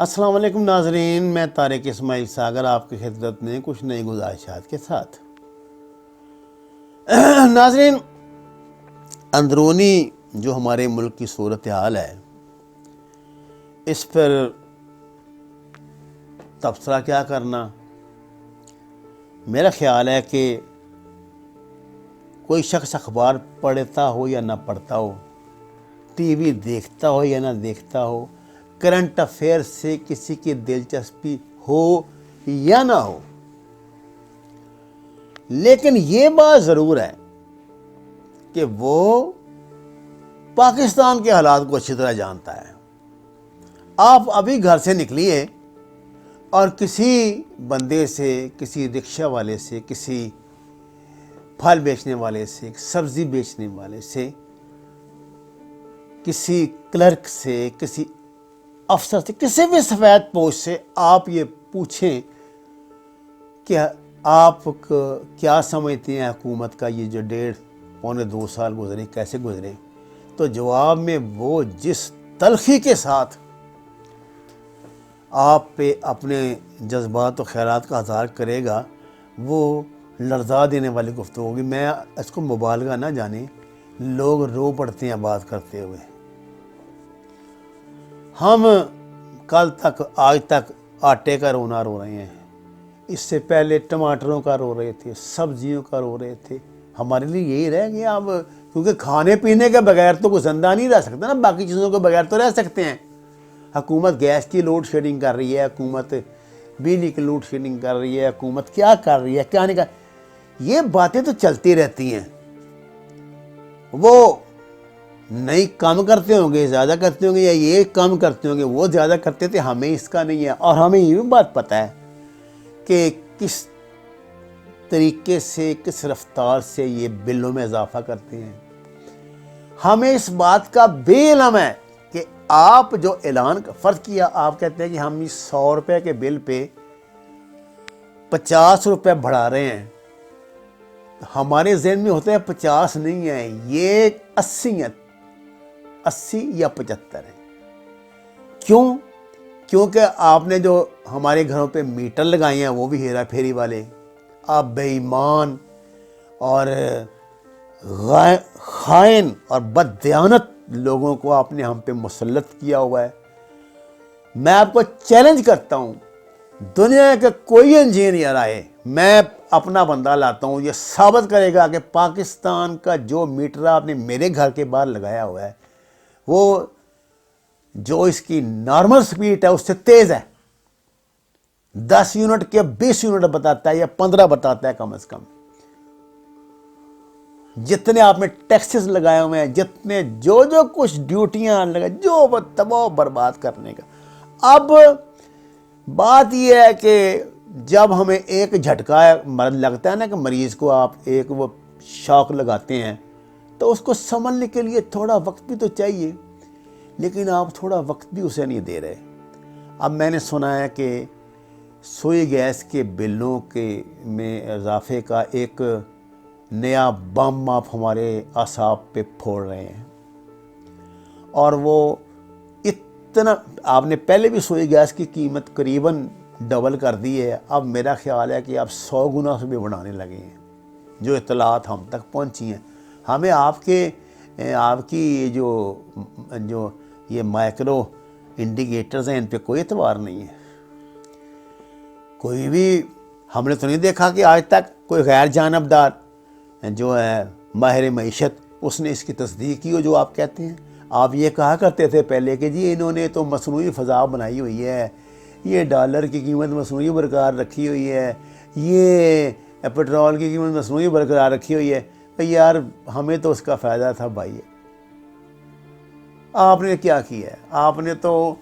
السلام علیکم ناظرین، میں طارق اسماعیل ساگر آپ کی خدمت میں کچھ نئی گزارشات کے ساتھ۔ ناظرین، اندرونی جو ہمارے ملک کی صورتحال ہے اس پر تبصرہ کیا کرنا، میرا خیال ہے کہ کوئی شخص اخبار پڑھتا ہو یا نہ پڑھتا ہو، ٹی وی دیکھتا ہو یا نہ دیکھتا ہو، کرنٹ افیئر سے کسی کی دلچسپی ہو یا نہ ہو، لیکن یہ بات ضرور ہے کہ وہ پاکستان کے حالات کو اچھی طرح جانتا ہے۔ آپ ابھی گھر سے نکلیے اور کسی بندے سے، کسی رکشہ والے سے، کسی پھل بیچنے والے سے، سبزی بیچنے والے سے، کسی کلرک سے، کسی افسر سے، کسی بھی سفید پوش سے آپ یہ پوچھیں کہ آپ کیا سمجھتے ہیں حکومت کا یہ جو 1.5-2 سال گزرے کیسے گزرے، تو جواب میں وہ جس تلخی کے ساتھ آپ پہ اپنے جذبات و خیالات کا اظہار کرے گا، وہ لرزا دینے والی گفتگو ہوگی۔ میں اس کو مبالغہ نہ جانیں، لوگ رو پڑتے ہیں بات کرتے ہوئے۔ ہم کل تک آج تک آٹے کا رونا رو رہے ہیں، اس سے پہلے ٹماٹروں کا رو رہے تھے، سبزیوں کا رو رہے تھے۔ ہمارے لیے یہی رہ گیا اب، کیونکہ کھانے پینے کے بغیر تو کوئی زندہ نہیں رہ سکتا نا، باقی چیزوں کے بغیر تو رہ سکتے ہیں۔ حکومت گیس کی لوڈ شیڈنگ کر رہی ہے، حکومت بجلی کی لوڈ شیڈنگ کر رہی ہے، حکومت کیا کر رہی ہے کیا نہیں کر، یہ باتیں تو چلتی رہتی ہیں۔ وہ نہیں کم کرتے ہوں گے، زیادہ کرتے ہوں گے، یا یہ کم کرتے ہوں گے وہ زیادہ کرتے تھے، ہمیں اس کا نہیں ہے۔ اور ہمیں یہ بھی بات پتہ ہے کہ کس طریقے سے، کس رفتار سے یہ بلوں میں اضافہ کرتے ہیں۔ ہمیں اس بات کا بے علم ہے کہ آپ جو اعلان فرض کیا، آپ کہتے ہیں کہ ہم 100 روپے کے بل پہ 50 روپے بڑھا رہے ہیں، ہمارے ذہن میں ہوتا ہے 50 نہیں ہے، یہ 80 ہے، 80 یا 75 ہے۔ کیوں؟ کیونکہ آپ نے جو ہمارے گھروں پہ میٹر لگائے ہیں وہ بھی ہیرا پھیری والے، آپ بے ایمان اور خائن اور بددیانت لوگوں کو آپ نے ہم پہ مسلط کیا ہوا ہے۔ میں آپ کو چیلنج کرتا ہوں، دنیا کا کوئی انجینئر آئے، میں اپنا بندہ لاتا ہوں، یہ ثابت کرے گا کہ پاکستان کا جو میٹر آپ نے میرے گھر کے باہر لگایا ہوا ہے وہ جو اس کی نارمل سپیڈ ہے اس سے تیز ہے، 10 یونٹ کے 20 یونٹ بتاتا ہے یا 15 بتاتا ہے کم از کم۔ جتنے آپ میں ٹیکسز لگائے ہوئے ہیں، جتنے جو کچھ ڈیوٹیاں لگائے، جو تباہ برباد کرنے کا۔ اب بات یہ ہے کہ جب ہمیں ایک جھٹکا مرض لگتا ہے نا، کہ مریض کو آپ ایک وہ شوق لگاتے ہیں تو اس کو سنبھلنے کے لیے تھوڑا وقت بھی تو چاہیے، لیکن آپ تھوڑا وقت بھی اسے نہیں دے رہے۔ اب میں نے سنا ہے کہ سوئی گیس کے بلوں کے میں اضافے کا ایک نیا بم آپ ہمارے اعصاب پہ پھوڑ رہے ہیں، اور وہ اتنا، آپ نے پہلے بھی سوئی گیس کی قیمت قریباً ڈبل کر دی ہے، اب میرا خیال ہے کہ آپ 100 گنا سے بھی بڑھانے لگے ہیں، جو اطلاعات ہم تک پہنچی ہیں۔ ہمیں آپ کی جو یہ مائکرو انڈیکیٹرز ہیں ان پہ کوئی اعتبار نہیں ہے۔ کوئی بھی ہم نے تو نہیں دیکھا کہ آج تک کوئی غیر جانبدار جو ہے ماہر معیشت اس نے اس کی تصدیق کی ہو جو آپ کہتے ہیں۔ آپ یہ کہا کرتے تھے پہلے کہ جی انہوں نے تو مصنوعی فضا بنائی ہوئی ہے، یہ ڈالر کی قیمت مصنوعی برقرار رکھی ہوئی ہے، یہ پیٹرول کی قیمت مصنوعی برقرار رکھی ہوئی ہے۔ یار ہمیں تو اس کا فائدہ تھا بھائی، آپ نے کیا کیا ہے؟ آپ نے تو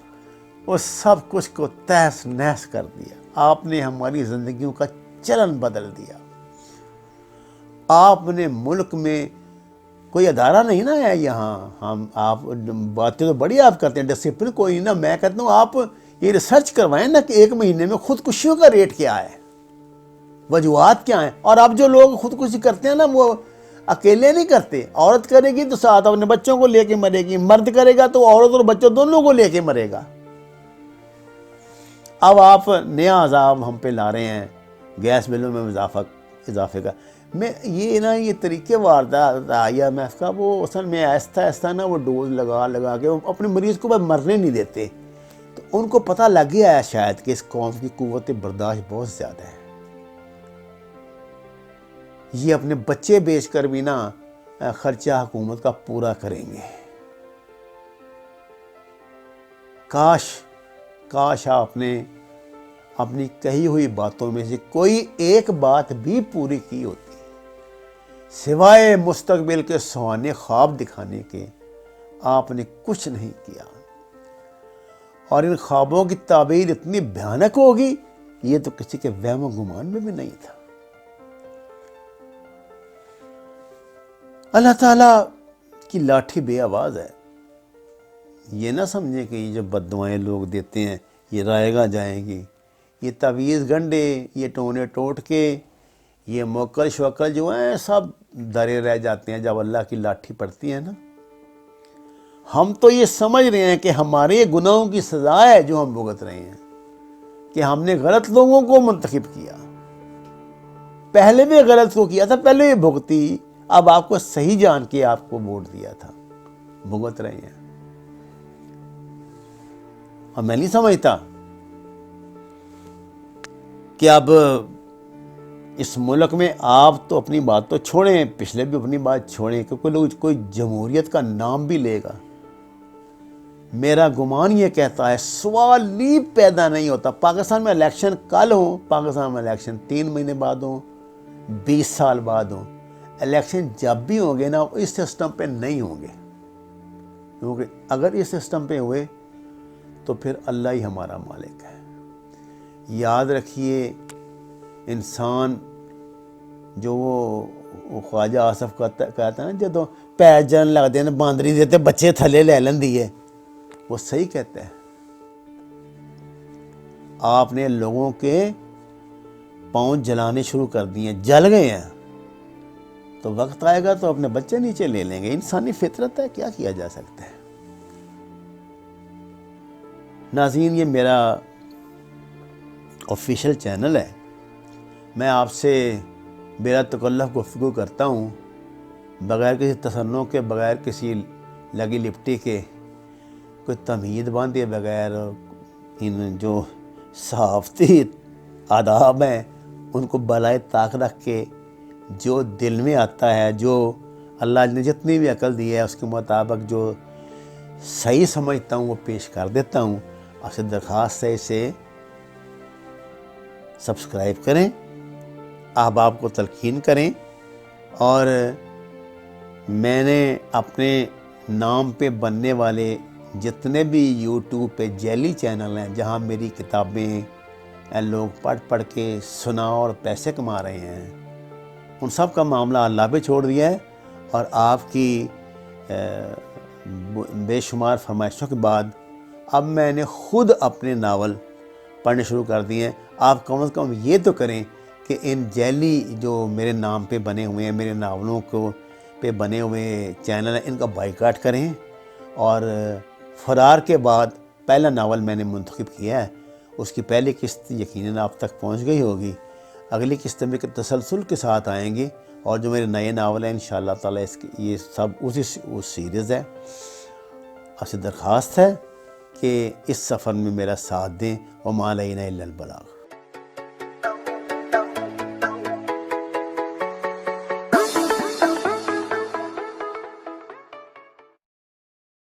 اس سب کچھ کو تہس نہس کر دیا، آپ نے ہماری زندگیوں کا چلن بدل دیا۔ آپ نے ملک میں کوئی ادارہ نہیں نا ہے یہاں، آپ باتیں تو بڑی آپ کرتے ہیں، ڈسپلن کوئی نہیں نا۔ میں کہتا ہوں آپ یہ ریسرچ کروائیں نا کہ 1 مہینے میں خودکشیوں کا ریٹ کیا ہے، وجوہات کیا ہیں۔ اور اب جو لوگ خودکشی کرتے ہیں نا وہ اکیلے نہیں کرتے، عورت کرے گی تو ساتھ اپنے بچوں کو لے کے مرے گی، مرد کرے گا تو عورت اور بچوں دونوں کو لے کے مرے گا۔ اب آپ نیا عذاب ہم پہ لا رہے ہیں گیس بلوں میں اضافے کا. میں یہ طریقے واردات آیا میں اس کا وہ اصل میں آہستہ آہستہ نا وہ ڈوز لگا کے وہ اپنے مریض کو مرنے نہیں دیتے. تو ان کو پتہ لگ گیا ہے شاید کہ اس قوم کی قوت برداشت بہت زیادہ ہے. یہ اپنے بچے بیچ کر بھی نا خرچہ حکومت کا پورا کریں گے. کاش آپ نے اپنی کہی ہوئی باتوں میں سے کوئی ایک بات بھی پوری کی ہوتی، سوائے مستقبل کے سہانے خواب دکھانے کے آپ نے کچھ نہیں کیا. اور ان خوابوں کی تعبیر اتنی بھیانک ہوگی یہ تو کسی کے وہم و گمان میں بھی نہیں تھا. اللہ تعالیٰ کی لاٹھی بے آواز ہے. یہ نہ سمجھیں کہ یہ جو بد دعائیں لوگ دیتے ہیں یہ رائے گاہ جائیں گی. یہ تعویذ گنڈے، یہ ٹونے ٹوٹ کے، یہ موکل شوکل جو ہیں سب درے رہ جاتے ہیں جب اللہ کی لاٹھی پڑتی ہے نا. ہم تو یہ سمجھ رہے ہیں کہ ہمارے گناہوں کی سزا ہے جو ہم بھگت رہے ہیں، کہ ہم نے غلط لوگوں کو منتخب کیا. پہلے بھی غلط کو کیا تھا، پہلے بھی بھگتی، اب آپ کو صحیح جان کے آپ کو ووٹ دیا تھا، بھگت رہے ہیں. اور میں نہیں سمجھتا کہ اب اس ملک میں آپ تو اپنی بات تو چھوڑیں، پچھلے بھی اپنی بات چھوڑیں کہ کوئی جمہوریت کا نام بھی لے گا. میرا گمان یہ کہتا ہے سوال ہی پیدا نہیں ہوتا. پاکستان میں الیکشن کل ہوں، پاکستان میں الیکشن 3 مہینے بعد ہوں، 20 سال بعد ہوں. الیکشن جب بھی ہوں گے نا اس سسٹم پہ نہیں ہوں گے، کیونکہ اگر اس سسٹم پہ ہوئے تو پھر اللہ ہی ہمارا مالک ہے. یاد رکھیے انسان جو وہ خواجہ آصف کہتا ہے نا جدو پیر جن لگتے ہیں باندری دیتے بچے تھلے لے لیندی ہے، وہ صحیح کہتا ہے. آپ نے لوگوں کے پاؤں جلانے شروع کر دیے، جل گئے ہیں، تو وقت آئے گا تو اپنے بچے نیچے لے لیں گے. انسانی فطرت ہے، کیا کیا جا سکتا ہے. ناظرین یہ میرا آفیشیل چینل ہے، میں آپ سے بلا تکلف گفتگو کرتا ہوں، بغیر کسی تصنع کے، بغیر کسی لگی لپٹی کے، کوئی تمہید باندھے بغیر. ان جو صحافتی آداب ہیں ان کو بالائے طاق رکھ کے جو دل میں آتا ہے، جو اللہ نے جتنی بھی عقل دی ہے اس کے مطابق جو صحیح سمجھتا ہوں وہ پیش کر دیتا ہوں. آپ سے درخواست ہے اسے سبسکرائب کریں، احباب کو تلقین کریں. اور میں نے اپنے نام پہ بننے والے جتنے بھی یوٹیوب پہ جعلی چینل ہیں جہاں میری کتابیں لوگ پڑھ کے سنا اور پیسے کما رہے ہیں، ان سب کا معاملہ اللہ پہ چھوڑ دیا ہے. اور آپ کی بے شمار فرمائشوں کے بعد اب میں نے خود اپنے ناول پڑھنے شروع کر دیے ہیں. آپ کم از کم یہ تو کریں کہ ان جعلی جو میرے نام پہ بنے ہوئے ہیں، میرے ناولوں کو پہ بنے ہوئے چینل ہیں، ان کا بائیکاٹ کریں. اور فرار کے بعد پہلا ناول میں نے منتخب کیا ہے، اس کی پہلی قسط یقیناً آپ تک پہنچ گئی ہوگی. اگلی قسط میں تسلسل کے ساتھ آئیں گی، اور جو میرے نئے ناول ہیں انشاءاللہ تعالی یہ سب اسی سیریز ہے. آپ سے درخواست ہے کہ اس سفر میں میرا ساتھ دیں. وما علینا الا البلاغ.